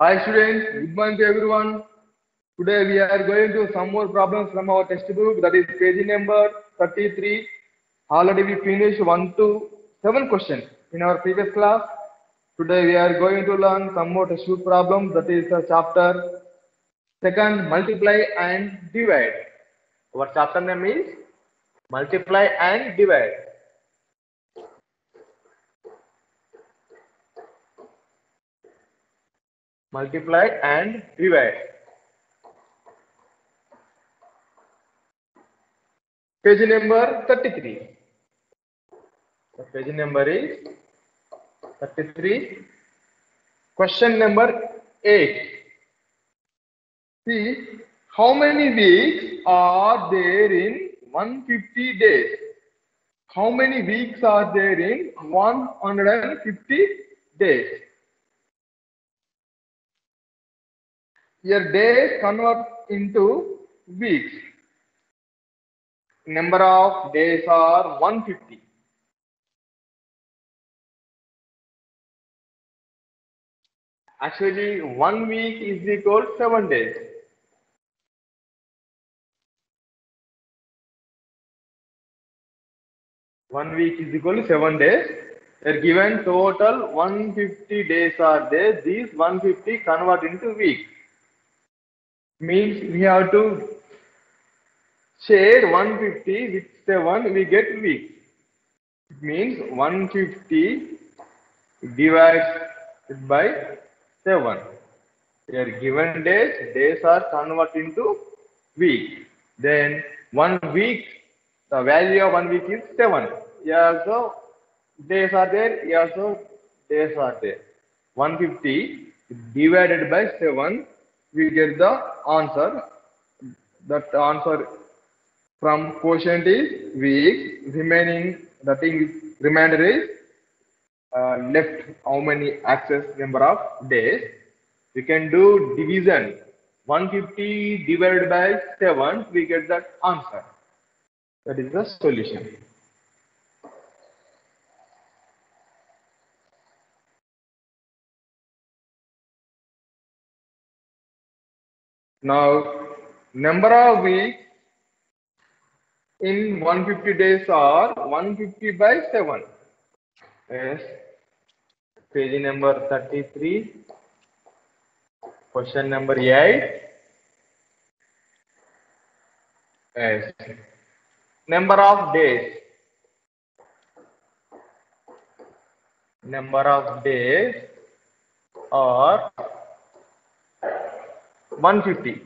Hi students, good morning to everyone. Today we are going to some more problems from our textbook, that is page number 33. Already we finished 1 to 7 questions in our previous class. Today we are going to learn some more textbook problems, that is chapter 2, multiply and divide. Our chapter name is multiply and divide. Multiply and divide. Page number 33. The page number is 33. Question number 8. See, how many weeks are there in 150 days? How many weeks are there in 150 days? Your days convert into weeks. Number of days are 150. Actually, 1 week is equal to 7 days. One week is equal to 7 days. They are given total 150 days are there. These 150 convert into weeks. Means we have to share 150 with 7, we get weeks. It means 150 divided by 7. They are given days. Days are converted into weeks. Then 1 week, the value of 1 week is 7. Here also days are there. Here also days are there. 150 divided by 7, we get the answer. That answer from quotient is weeks. Remaining, the thing remainder is left how many access number of days. We can do division. 150 divided by 7, we get that answer. That is the solution. Now, number of weeks in 150 days are 150 by 7. Yes. Page number 33. Question number 8. Yes. Number of days. Number of days are 150.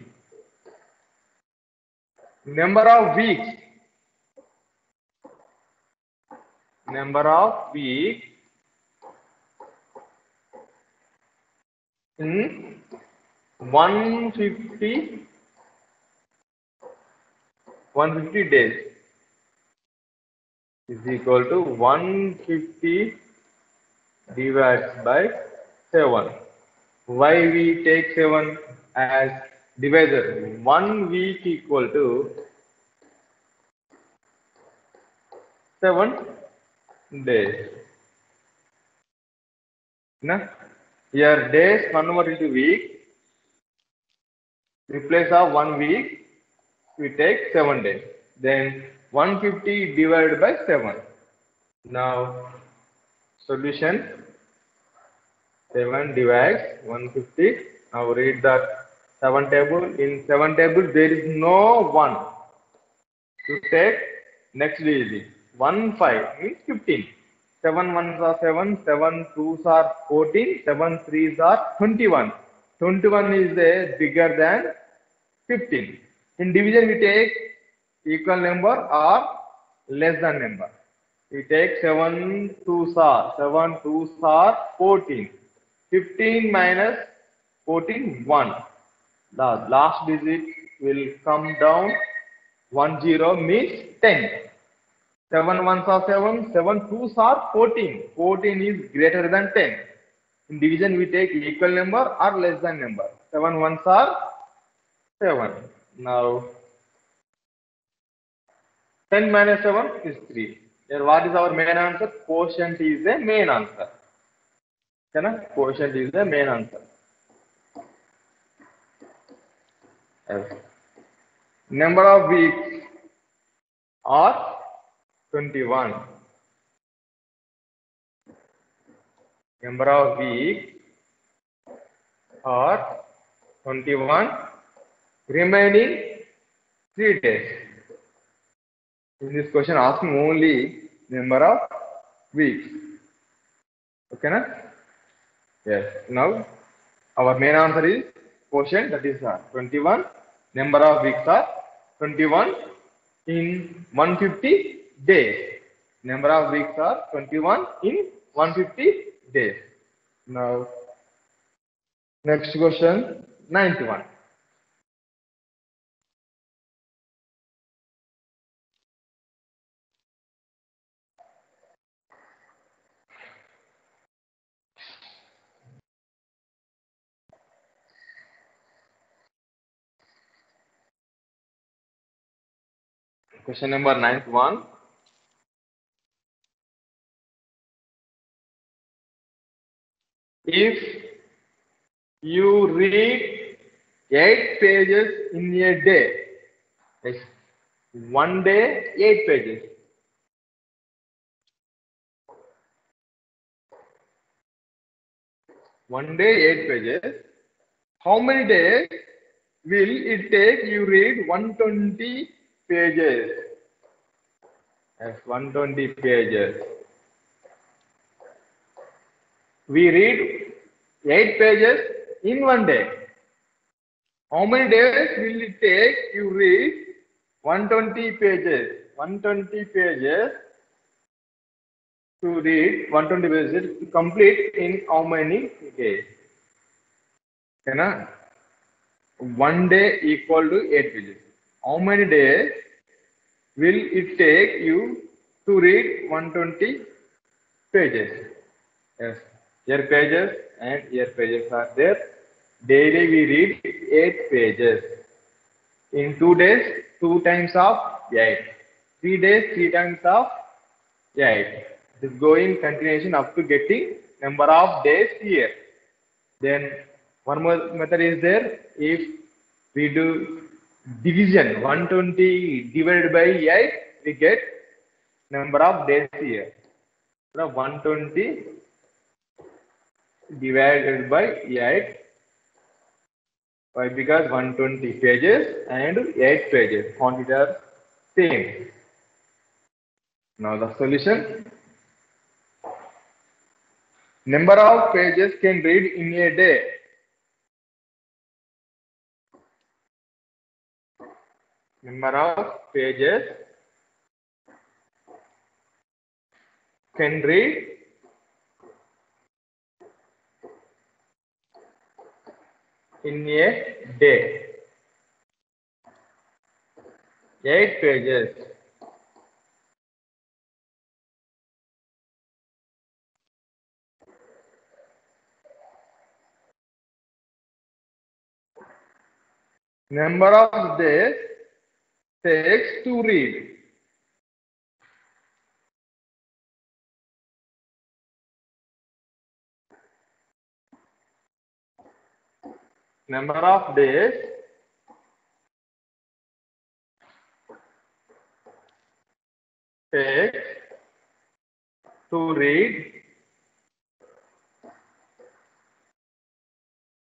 Number of weeks. Number of weeks in 150 days is equal to 150 divided by 7. Why we take 7 as divisor? 1 week equal to 7 days. Na? Here days convert into week. Replace of 1 week, we take 7 days. Then 150 divided by 7. Now solution, 7 divides 150. Now read that 7 table. In 7 table there is no 1. To take next digit. 1 5 means 15. 7 ones are 7, 7 twos are 14, 7 threes are 21. 21 is bigger than 15. In division we take equal number or less than number. We take 7 twos are 14. 15 minus 14, 1. The last digit will come down. 1 0 means 10. 7 ones are 7, 7 twos are 14. 14 is greater than 10. In division we take equal number or less than number. 7 ones are 7. Now 10 minus 7 is 3. Here what is our main answer? Quotient is the main answer. Quotient is the main answer. Yes. Number of weeks are 21. Number of weeks are 21. Remaining 3 days. In this question, asking only number of weeks. Okay, na? Yes. Now, our main answer is quotient, that is 21. Number of weeks are 21 in 150 days. Number of weeks are 21 in 150 days. Now, next question, 91. Question number 91. If you read 8 pages in a day, yes, one day 8 pages. One day 8 pages. How many days will it take you read 120 pages? Yes, 120 pages. We read 8 pages in one day. How many days will it take you read 120 pages? 120 pages to read 120 pages to complete in how many days? Okay, one day equal to 8 pages. How many days will it take you to read 120 pages? Yes, here pages and here pages are there. Daily we read 8 pages. In 2 days, 2 times of 8. 3 days, 3 times of 8. It is going continuation up to getting number of days here. Then one more method is there. If we do division 120 divided by 8, we get number of days here. So 120 divided by 8. Why? Because 120 pages and 8 pages. Quantity are same. Now the solution. Number of pages can read in a day. Number of pages can read in a day. 8 pages. Number of days takes to read. Number of days takes to read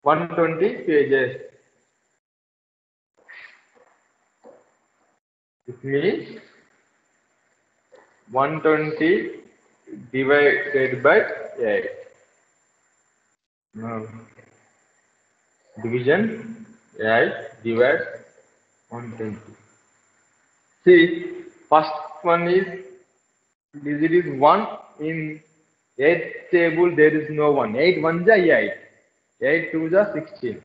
120 pages. It means 120 divided by 8. Now, division 8 divided 120. See, first one is digit is 1. In 8 table there is no 1. 8 ones are 8. 8 twos are 16.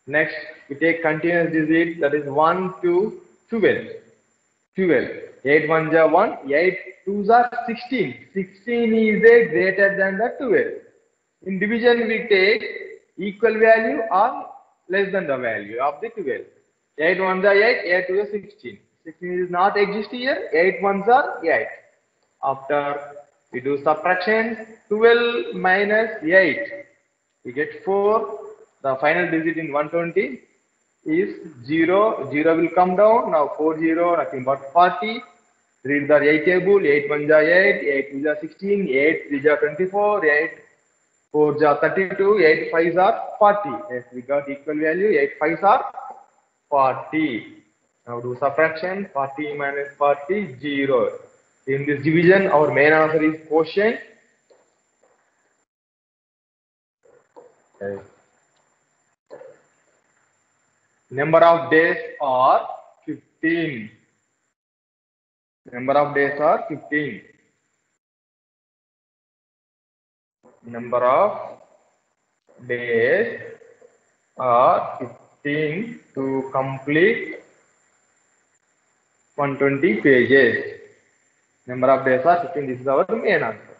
Next, we take continuous digit, that is 1 to 12. 12. 8 ones are 1. 8 twos are 16. 16 is a greater than the 12. In division, we take equal value or less than the value of the 12. 8 ones are 8. 8 twos are 16. 16 is not exist here. 8 ones are 8. After we do subtraction, 12 minus 8, we get 4. The final digit in 120 is 0. 0 will come down. Now 40, nothing but 40. Read the 8 table. 8 1 ja 8, 8 2 ja 16, 8 3 ja 24, 8 4 ja 32, 8 5 are 40. Yes, we got equal value. 8 5 are 40. Now do subtraction. 40 minus 40, 0. In this division, our main answer is quotient. Okay. Number of days are 15. Number of days are 15. Number of days are 15 to complete 120 pages. Number of days are 15. This is our main answer.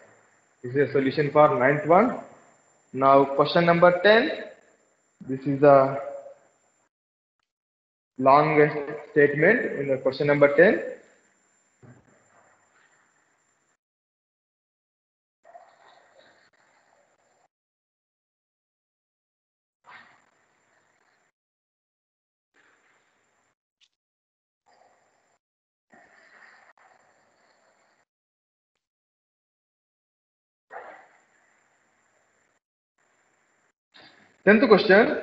This is a solution for ninth one. Now question number 10. This is the longest statement in the question number 10. Tenth question.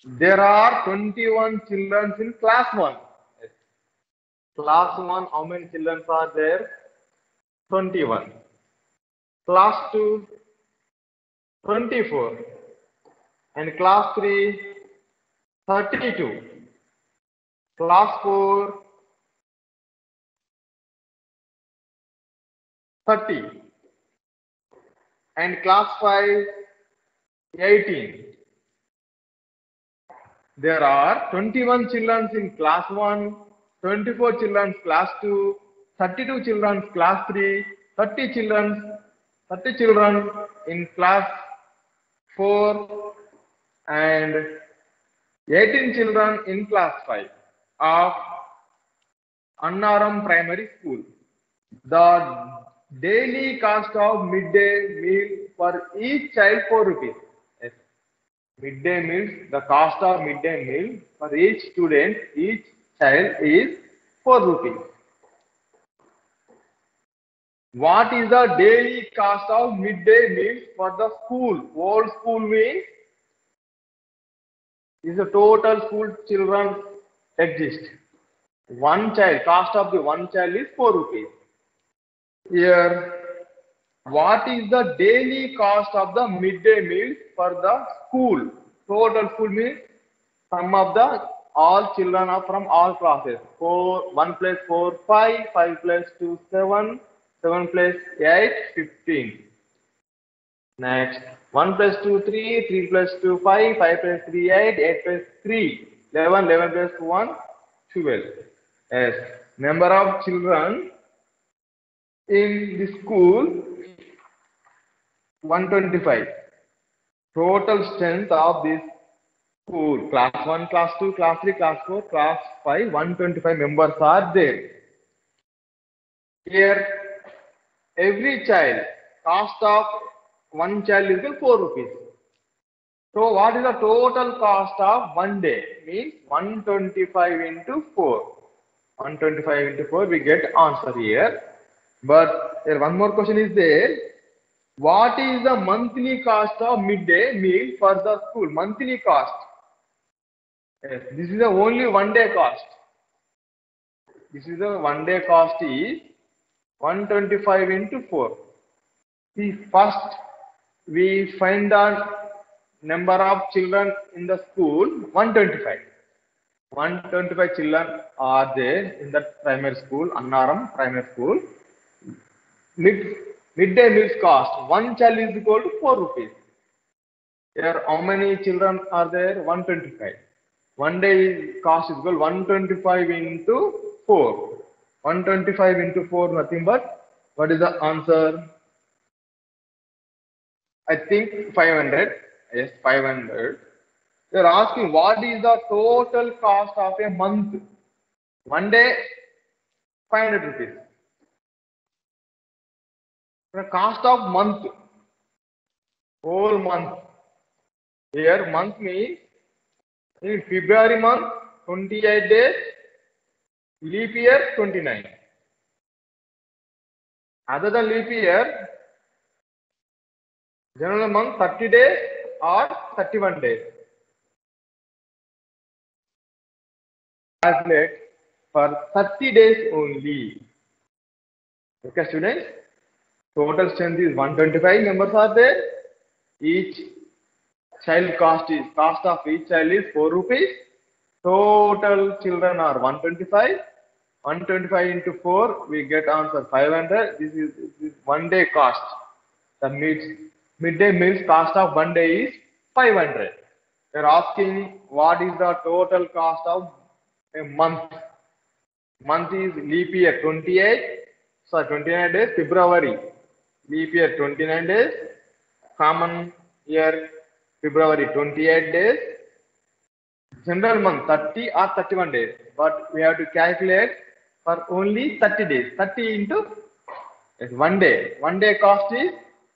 There are 21 children in class 1. Class 1, how many children are there? 21. Class 2, 24. And class 3, 32. Class 4, 30. And class 5, 18. There are 21 children in class 1, 24 children class 2, 32 children class 3, 30 children in class 4, and 18 children in class 5 of Annaram Primary School. The daily cost of midday meal for each child 4 rupees. Yes. Midday meals, the cost of midday meal for each student, each child is 4 rupees. What is the daily cost of midday meals for the school? Whole school means is the total school children exist. One child, cost of the one child is 4 rupees. Here, what is the daily cost of the midday meal for the school? Total school means sum of the all children are from all classes. 1 plus 4, 5, 5 plus 2, 7, 7 plus 8, 15. Next, 1 plus 2, 3, 3 plus 2, 5, 5 plus 3, 8, 8 plus 3, 11, 11 plus 1, 12. Yes, number of children in the school 125. Total strength of this school, class 1, class 2, class 3, class 4, class 5, 125 members are there. Here, every child, cost of one child is 4 rupees. So, what is the total cost of one day? Means 125 into 4. 125 into 4, we get answer here. But here one more question is there. What is the monthly cost of midday meal for the school? Monthly cost. Yes, this is the only one day cost. This is the one day cost is 125 into 4. See, first we find the number of children in the school 125. 125 children are there in the primary school, Annaram Primary School. Midday meals cost, one child is equal to 4 rupees. Here, how many children are there? 125. One day cost is equal 125 into 4. 125 into 4, nothing but, what is the answer? I think 500. Yes, 500. They are asking what is the total cost of a month? One day, 500 rupees. The cost of month. whole month. Here month means in February month 28 days, leap year 29. Other than leap year, general month 30 days or 31 days. Calculate for 30 days only. Okay, students. Total strength is 125 members are there. Each child cost of each child is 4 rupees. Total children are 125. 125 into 4, we get answer 500. This is 1 day cost. The midday meals cost of 1 day is 500. They are asking what is the total cost of a month. Month is leap year 28, so 29 days, February. Leap year 29 days, common year February 28 days, general month 30 or 31 days, but we have to calculate for only 30 days. 30 into 1 day. 1 day cost is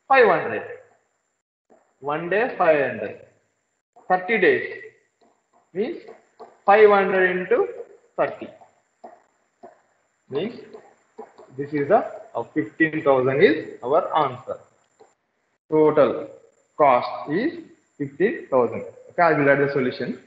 500. 1 day 500. 30 days means 500 into 30 means this is the 15,000 is our answer. Total cost is 15,000. Okay, I will write the solution.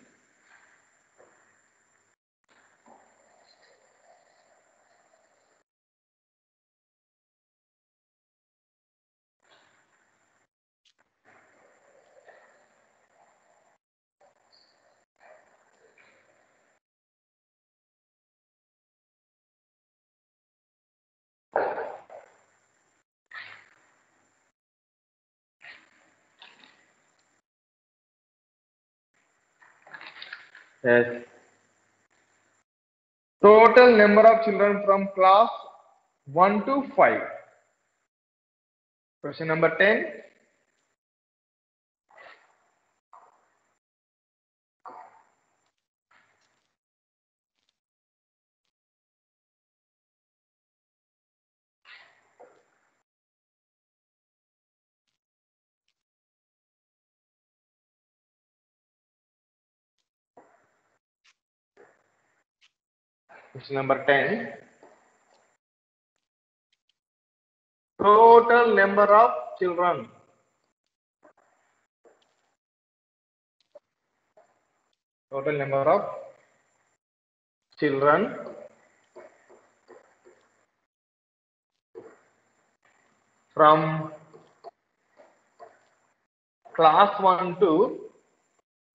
Yes. Total number of children from class 1 to 5. Question number 10. Question number 10. Total number of children. Total number of children from class 1 to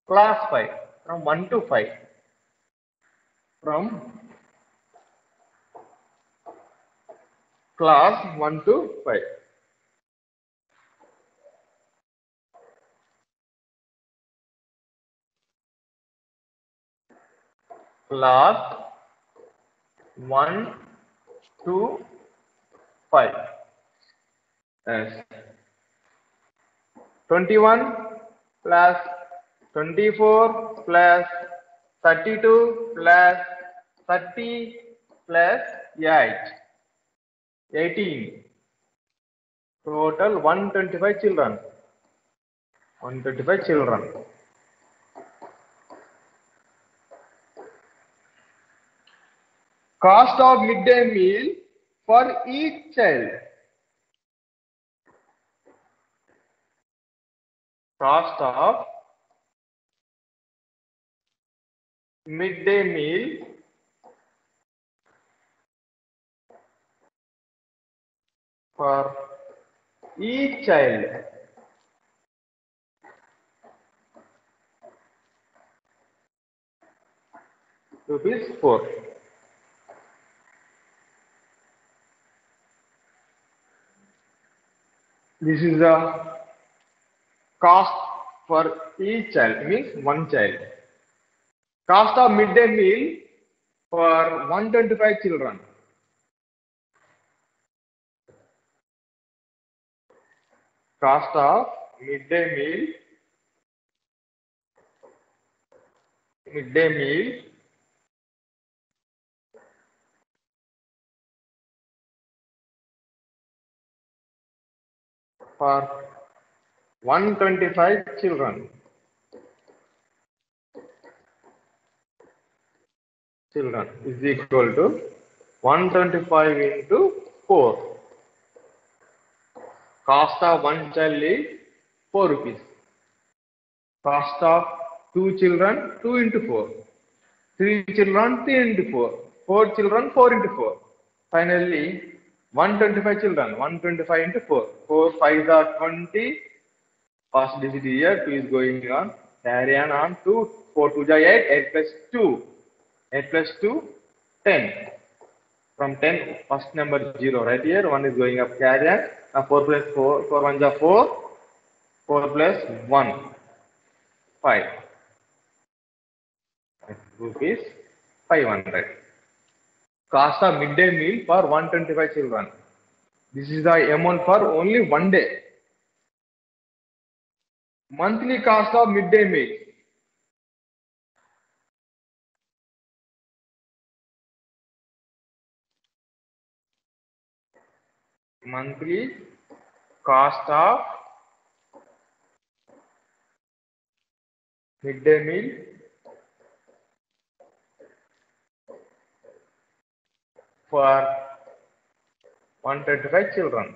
class 5. From 1 to 5. From class 1 to 5. Class 1 to 5. Yes. 21 plus 24 plus 32 plus 30 plus 8. 18. Total 125 children. 125 children. Cost of midday meal for each child. Cost of midday meal for each child. Rupees 4. This is the cost for each child, means one child. Cost of midday meal for 125 children. Cost of midday meal for 125 children. Children is equal to 125 into 4. Cost of one child is 4 rupees. Cost of 2 children 2 into 4. 3 children 3 into 4. 4 children 4 into 4. Finally, 125 children 125 into 4. 4 5s are 20. First digit here 2 is going on. Carry on 2. 4 2 is 8. 8 plus 2. 8 plus 2 10. From 10, first number 0 right here, 1 is going up carry on. Now 4 plus 4, 4 1s are 4, 4 plus 1, 5. Rupees 500. Cost of midday meal for 125 children. This is the amount for only one day. Monthly cost of midday meal. Monthly cost of midday meal for 125 children.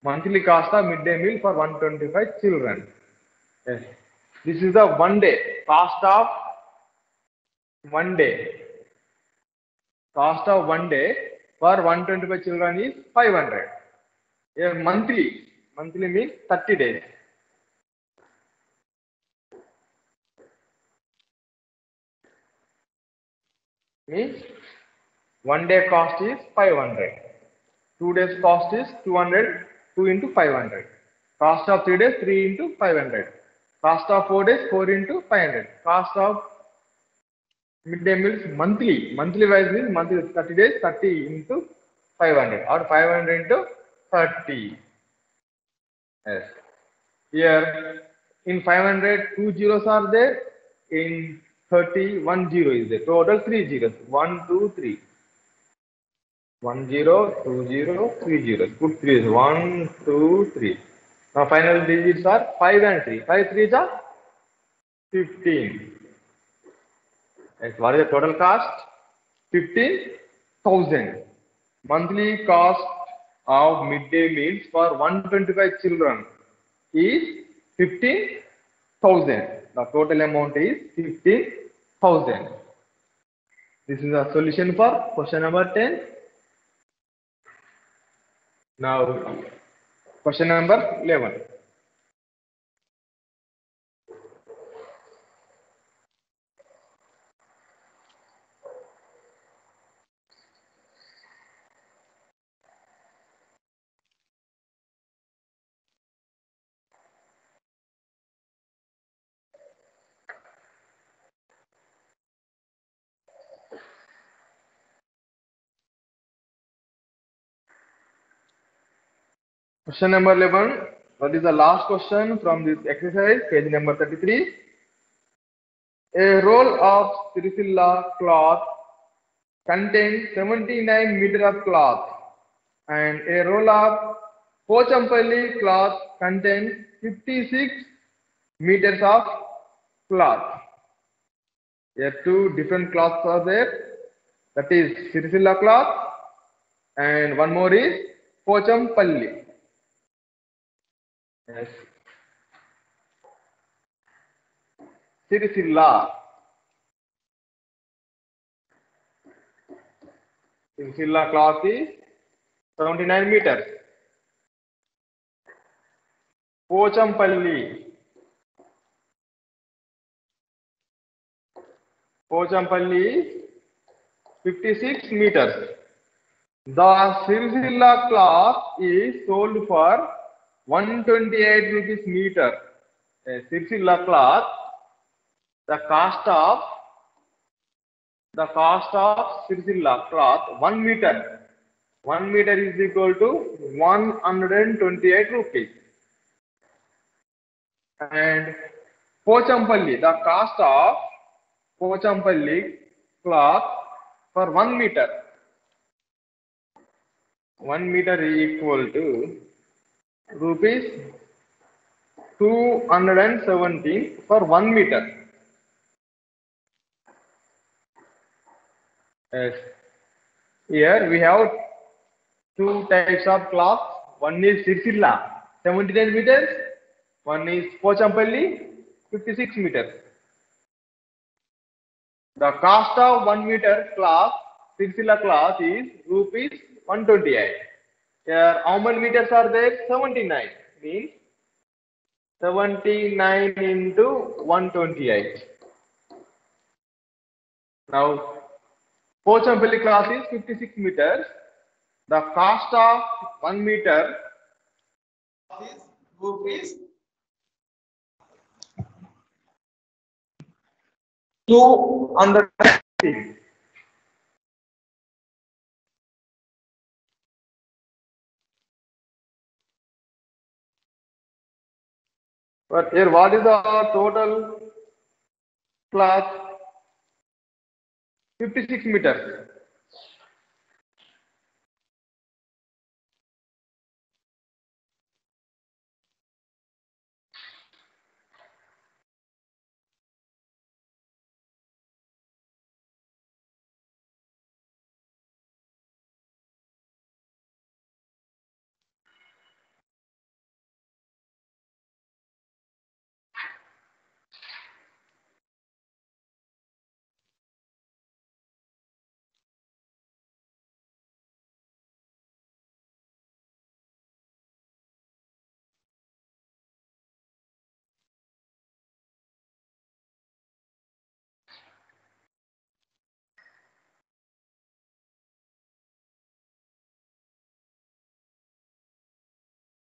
Monthly cost of midday meal for 125 children. Yes. This is the one day. Cost of one day. Cost of one day for 125 children is 500. Yeah, monthly. Monthly means 30 days. Means one day cost is 500. 2 days cost is 200. 2 into 500. Cost of 3 days 3 into 500. Cost of 4 days 4 into 500. Cost of midday meals monthly. Monthly wise means monthly 30 days 30 into 500 or 500 into 30. Yes. Here in 500 2 zeros are there. In 30 1 zero is there. Total 3 zeros. 1 2 3. 1 0 2 0 3 zeros. Put 3 zeros. 1 2 3. Now final digits are 5 and 3. 5 3s are 15. Yes. What is the total cost? 15,000. Monthly cost of midday meals for 125 children is 15,000. The total amount is 15,000. This is a solution for question number 10. Now, question number 11. Question number 11. That is the last question from this exercise, page number 33. A roll of Siricilla cloth contains 79 meters of cloth and a roll of Pochampalli cloth contains 56 meters of cloth. Here two different cloths are there. That is Siricilla cloth and one more is Pochampalli. Yes. Siricilla. Siricilla cloth is 79 meters. Pochampalli. Pochampalli is 56 meters. The Siricilla cloth is sold for 128 rupees meter. A Siricilla cloth, the cost of Siricilla cloth 1 meter. 1 meter is equal to 128 rupees. And Pochampalli, the cost of Pochampalli cloth for 1 meter. 1 meter is equal to rupees 217 for 1 meter. Yes. Here we have two types of cloth. One is Sircilla, 79 meters. One is Pochampalli, 56 meters. The cost of 1 meter cloth, Sircilla cloth is rupees 128. Here, how many meters are there? 79. Means 79 into 128. Now, Pochampalli cloth is 56 meters. The cost of 1 meter is rupees 200. But here, what is the total cloth? 56 meters.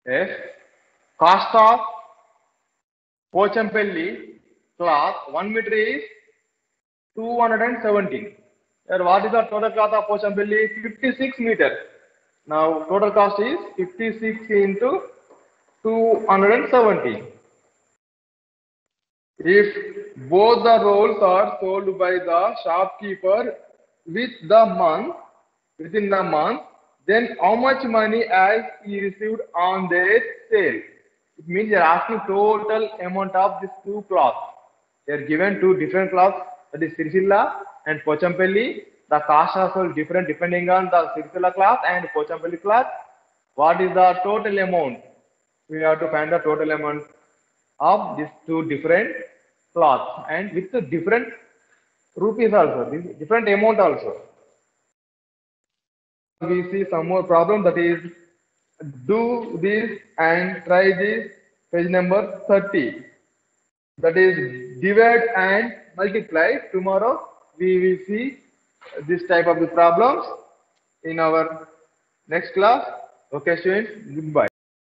Yes. Cost of Pochampalli cloth 1 meter is 217. Here, what is the total cloth of Pochampalli? 56 meters. Now, total cost is 56 into 270. If both the rolls are sold by the shopkeeper within the month, then how much money has he received on their sale? It means you are asking total amount of these two cloths. They are given two different cloths, that is Sircilla and Pochampalli. The cost are also different depending on the Sircilla cloth and Pochampalli cloth. What is the total amount? We have to find the total amount of these two different cloths and with the different rupees also, different amount also. We see some more problem, that is do this and try this, page number 30. That is divide and multiply. Tomorrow we will see this type of the problems in our next class. Okay, students, goodbye.